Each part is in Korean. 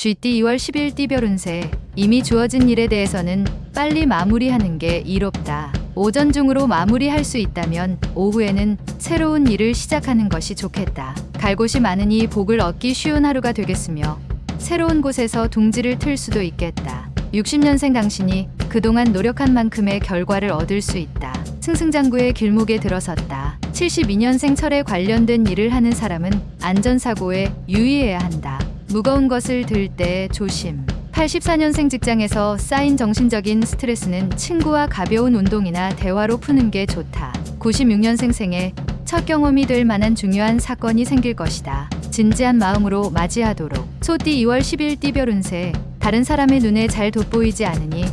GT 2월 10일 띠별 운세. 이미 주어진 일에 대해서는 빨리 마무리하는 게 이롭다. 오전 중으로 마무리할 수 있다면 오후에는 새로운 일을 시작하는 것이 좋겠다. 갈 곳이 많으니 복을 얻기 쉬운 하루가 되겠으며 새로운 곳에서 둥지를 틀 수도 있겠다. 60년생 당신이 그동안 노력한 만큼의 결과를 얻을 수 있다. 승승장구의 길목에 들어섰다. 72년생 철에 관련된 일을 하는 사람은 안전사고에 유의해야 한다. 무거운 것을 들 때 조심. 84년생 직장에서 쌓인 정신적인 스트레스는 친구와 가벼운 운동이나 대화로 푸는 게 좋다. 96년생 생에 첫 경험이 될 만한 중요한 사건이 생길 것이다. 진지한 마음으로 맞이하도록. 소띠 2월 10일 띠별 운세. 다른 사람의 눈에 잘 돋보이지 않으니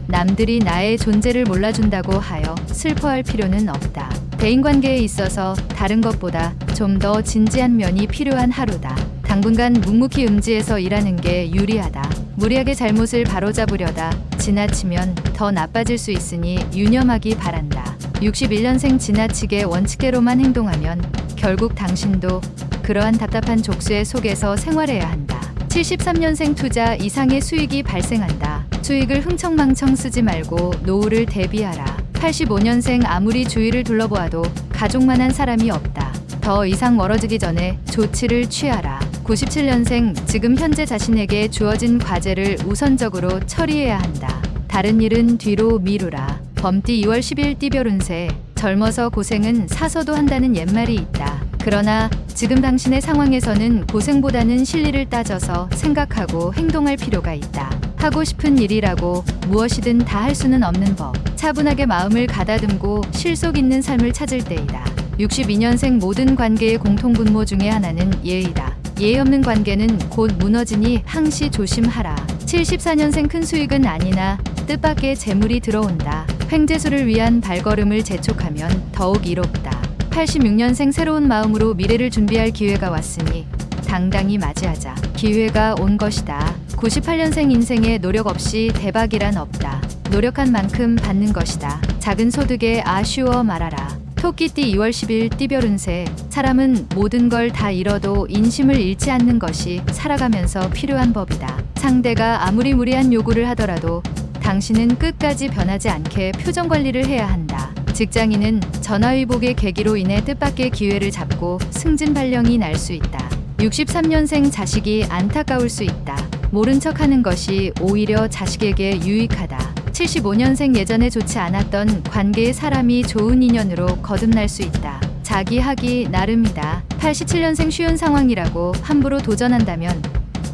남들이 나의 존재를 몰라준다고 하여 슬퍼할 필요는 없다. 대인관계에 있어서 다른 것보다 좀 더 진지한 면이 필요한 하루다. 당분간 묵묵히 음지에서 일하는 게 유리하다. 무리하게 잘못을 바로잡으려다 지나치면 더 나빠질 수 있으니 유념하기 바란다. 61년생 지나치게 원칙대로만 행동하면 결국 당신도 그러한 답답한 족쇄 속에서 생활해야 한다. 73년생 투자 이상의 수익이 발생한다. 수익을 흥청망청 쓰지 말고 노후를 대비하라. 85년생 아무리 주위를 둘러보아도 가족만한 사람이 없다. 더 이상 멀어지기 전에 조치를 취하라. 97년생 지금 현재 자신에게 주어진 과제를 우선적으로 처리해야 한다. 다른 일은 뒤로 미루라. 범띠 2월 10일 띠별 운세. 젊어서 고생은 사서도 한다는 옛말이 있다. 그러나 지금 당신의 상황에서는 고생보다는 실리를 따져서 생각하고 행동할 필요가 있다. 하고 싶은 일이라고 무엇이든 다 할 수는 없는 법. 차분하게 마음을 가다듬고 실속 있는 삶을 찾을 때이다. 62년생 모든 관계의 공통분모 중에 하나는 예의다. 예의 없는 관계는 곧 무너지니 항시 조심하라. 74년생 큰 수익은 아니나 뜻밖의 재물이 들어온다. 횡재수를 위한 발걸음을 재촉하면 더욱 이롭다. 86년생 새로운 마음으로 미래를 준비할 기회가 왔으니 당당히 맞이하자. 기회가 온 것이다. 98년생 인생에 노력 없이 대박이란 없다. 노력한 만큼 받는 것이다. 작은 소득에 아쉬워 말아라. 토끼띠 2월 10일 띠별 운세. 사람은 모든 걸 다 잃어도 인심을 잃지 않는 것이 살아가면서 필요한 법이다. 상대가 아무리 무리한 요구를 하더라도 당신은 끝까지 변하지 않게 표정 관리를 해야 한다. 직장인은 전화위복의 계기로 인해 뜻밖의 기회를 잡고 승진 발령이 날 수 있다. 63년생 자식이 안타까울 수 있다. 모른 척하는 것이 오히려 자식에게 유익하다. 75년생 예전에 좋지 않았던 관계의 사람이 좋은 인연으로 거듭날 수 있다. 자기 하기 나름이다. 87년생 쉬운 상황이라고 함부로 도전한다면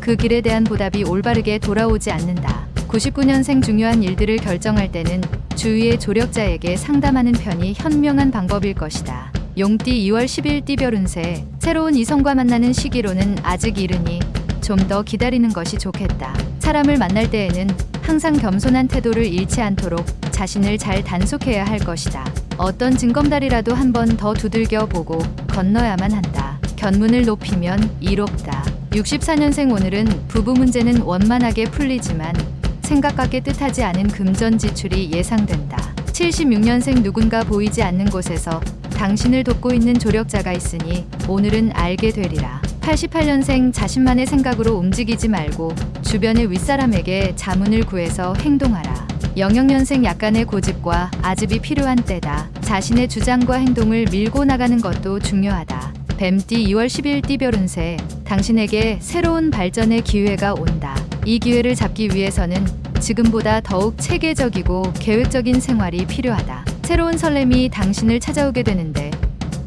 그 길에 대한 보답이 올바르게 돌아오지 않는다. 99년생 중요한 일들을 결정할 때는 주위의 조력자에게 상담하는 편이 현명한 방법일 것이다. 용띠 2월 10일 띠별 운세. 새로운 이성과 만나는 시기로는 아직 이르니 좀 더 기다리는 것이 좋겠다. 사람을 만날 때에는 항상 겸손한 태도를 잃지 않도록 자신을 잘 단속해야 할 것이다. 어떤 징검다리라도 한 번 더 두들겨 보고 건너야만 한다. 견문을 높이면 이롭다. 64년생 오늘은 부부 문제는 원만하게 풀리지만 생각 같게 뜻하지 않은 금전 지출이 예상된다. 76년생 누군가 보이지 않는 곳에서 당신을 돕고 있는 조력자가 있으니 오늘은 알게 되리라. 88년생 자신만의 생각으로 움직이지 말고 주변의 윗사람에게 자문을 구해서 행동하라. 00년생 약간의 고집과 아집이 필요한 때다. 자신의 주장과 행동을 밀고 나가는 것도 중요하다. 뱀띠 2월 10일 띠별 운세. 당신에게 새로운 발전의 기회가 온다. 이 기회를 잡기 위해서는 지금보다 더욱 체계적이고 계획적인 생활이 필요하다. 새로운 설렘이 당신을 찾아오게 되는데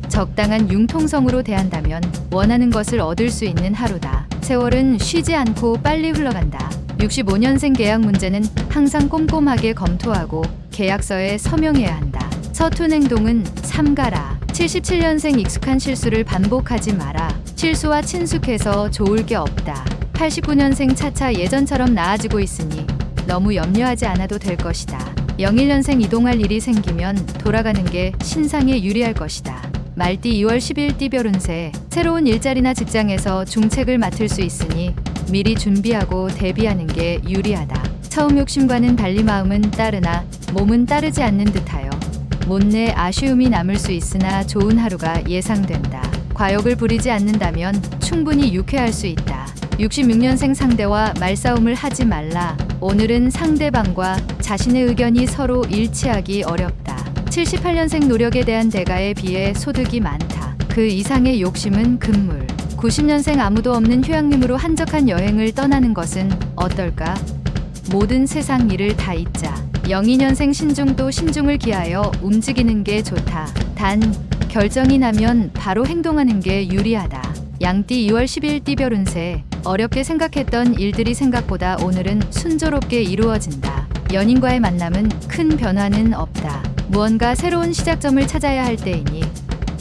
적당한 융통성으로 대한다면 원하는 것을 얻을 수 있는 하루다. 세월은 쉬지 않고 빨리 흘러간다. 65년생 계약 문제는 항상 꼼꼼하게 검토하고 계약서에 서명해야 한다. 서툰 행동은 삼가라. 77년생 익숙한 실수를 반복하지 마라. 실수와 친숙해서 좋을 게 없다. 89년생 차차 예전처럼 나아지고 있으니 너무 염려하지 않아도 될 것이다. 01년생 이동할 일이 생기면 돌아가는 게 신상에 유리할 것이다. 말띠 2월 10일 띠별 운세. 새로운 일자리나 직장에서 중책을 맡을 수 있으니 미리 준비하고 대비하는 게 유리하다. 처음 욕심과는 달리 마음은 따르나 몸은 따르지 않는 듯하여 못내 아쉬움이 남을 수 있으나 좋은 하루가 예상된다. 과욕을 부리지 않는다면 충분히 유쾌할 수 있다. 66년생 상대와 말싸움을 하지 말라. 오늘은 상대방과 자신의 의견이 서로 일치하기 어렵다. 78년생 노력에 대한 대가에 비해 소득이 많다. 그 이상의 욕심은 금물. 90년생 아무도 없는 휴양림으로 한적한 여행을 떠나는 것은 어떨까? 모든 세상 일을 다 잊자. 02년생 신중도 신중을 기하여 움직이는 게 좋다. 단 결정이 나면 바로 행동하는 게 유리하다. 양띠 2월 10일 띠별 운세. 어렵게 생각했던 일들이 생각보다 오늘은 순조롭게 이루어진다. 연인과의 만남은 큰 변화는 없다. 무언가 새로운 시작점을 찾아야 할 때이니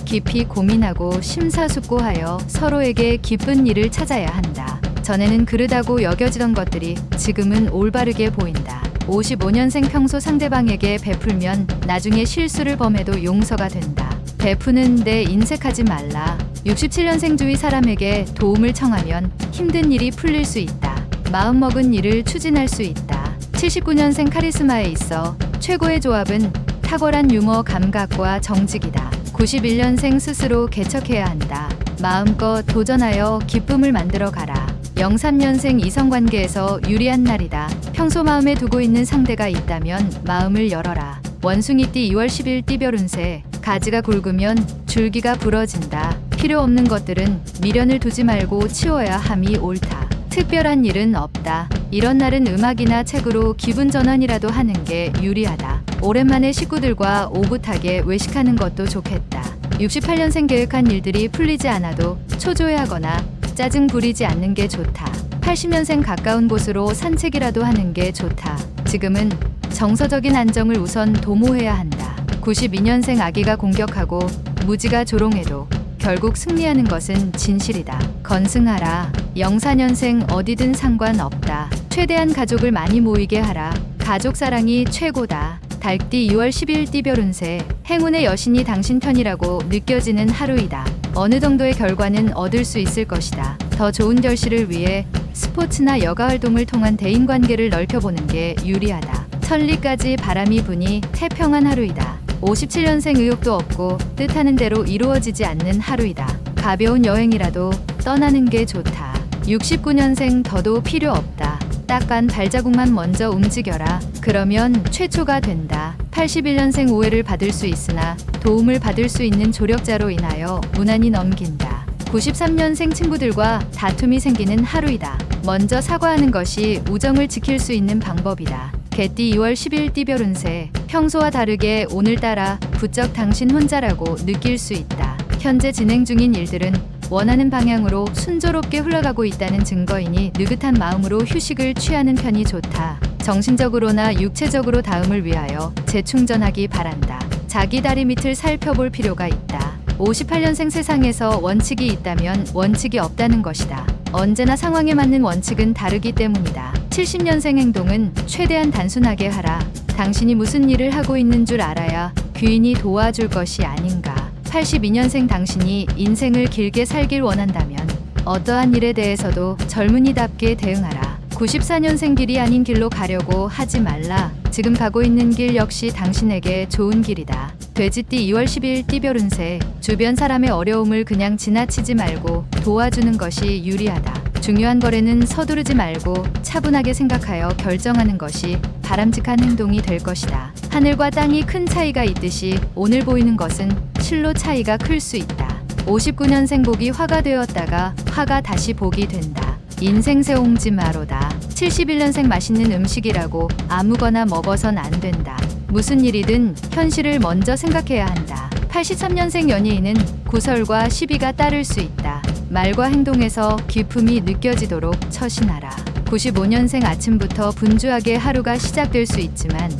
깊이 고민하고 심사숙고하여 서로에게 기쁜 일을 찾아야 한다. 전에는 그르다고 여겨지던 것들이 지금은 올바르게 보인다. 55년생 평소 상대방에게 베풀면 나중에 실수를 범해도 용서가 된다. 베푸는데 인색하지 말라. 67년생 주위 사람에게 도움을 청하면 힘든 일이 풀릴 수 있다. 마음먹은 일을 추진할 수 있다. 79년생 카리스마에 있어 최고의 조합은 탁월한 유머 감각과 정직이다. 91년생 스스로 개척해야 한다. 마음껏 도전하여 기쁨을 만들어 가라. 03년생 이성관계에서 유리한 날이다. 평소 마음에 두고 있는 상대가 있다면 마음을 열어라. 원숭이띠 2월 10일 띠별 운세. 가지가 굵으면 줄기가 부러진다. 필요 없는 것들은 미련을 두지 말고 치워야 함이 옳다. 특별한 일은 없다. 이런 날은 음악이나 책으로 기분 전환이라도 하는 게 유리하다. 오랜만에 식구들과 오붓하게 외식하는 것도 좋겠다. 68년생 계획한 일들이 풀리지 않아도 초조해하거나 짜증 부리지 않는 게 좋다. 80년생 가까운 곳으로 산책이라도 하는 게 좋다. 지금은 정서적인 안정을 우선 도모해야 한다. 92년생 아기가 공격하고 무지가 조롱해도 결국 승리하는 것은 진실이다. 건승하라. 04년생 어디든 상관없다. 최대한 가족을 많이 모이게 하라. 가족 사랑이 최고다. 달띠 2월 10일 띠별 운세. 행운의 여신이 당신 편이라고 느껴지는 하루이다. 어느 정도의 결과는 얻을 수 있을 것이다. 더 좋은 결실을 위해 스포츠나 여가 활동을 통한 대인관계를 넓혀보는 게 유리하다. 천리까지 바람이 부니 태평한 하루이다. 57년생 의욕도 없고 뜻하는 대로 이루어지지 않는 하루이다. 가벼운 여행이라도 떠나는 게 좋다. 69년생 더도 필요 없다. 딱한 발자국만 먼저 움직여라. 그러면 최초가 된다. 81년생 오해를 받을 수 있으나 도움을 받을 수 있는 조력자로 인하여 무난히 넘긴다. 93년생 친구들과 다툼이 생기는 하루이다. 먼저 사과하는 것이 우정을 지킬 수 있는 방법이다. 개띠 2월 10일 띠별 운세. 평소와 다르게 오늘따라 부쩍 당신 혼자라고 느낄 수 있다. 현재 진행 중인 일들은 원하는 방향으로 순조롭게 흘러가고 있다는 증거이니 느긋한 마음으로 휴식을 취하는 편이 좋다. 정신적으로나 육체적으로 다음을 위하여 재충전하기 바란다. 자기 다리 밑을 살펴볼 필요가 있다. 58년생 세상에서 원칙이 있다면 원칙이 없다는 것이다. 언제나 상황에 맞는 원칙은 다르기 때문이다. 70년생 행동은 최대한 단순하게 하라. 당신이 무슨 일을 하고 있는 줄 알아야 귀인이 도와줄 것이 아닌가. 82년생 당신이 인생을 길게 살길 원한다면 어떠한 일에 대해서도 젊은이답게 대응하라. 94년생 길이 아닌 길로 가려고 하지 말라. 지금 가고 있는 길 역시 당신에게 좋은 길이다. 돼지띠 2월 10일 띠별 운세. 주변 사람의 어려움을 그냥 지나치지 말고 도와주는 것이 유리하다. 중요한 거래는 서두르지 말고 차분하게 생각하여 결정하는 것이 바람직한 행동이 될 것이다. 하늘과 땅이 큰 차이가 있듯이 오늘 보이는 것은 실로 차이가 클 수 있다. 59년생 복이 화가 되었다가 화가 다시 복이 된다. 인생 새옹지마로다. 71년생 맛있는 음식이라고 아무거나 먹어선 안 된다. 무슨 일이든 현실을 먼저 생각해야 한다. 83년생 연예인은 구설과 시비가 따를 수 있다. 말과 행동에서 기품이 느껴지도록 처신하라. 95년생 아침부터 분주하게 하루가 시작될 수 있지만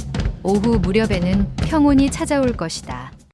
오후 무렵에는 평온이 찾아올 것이다.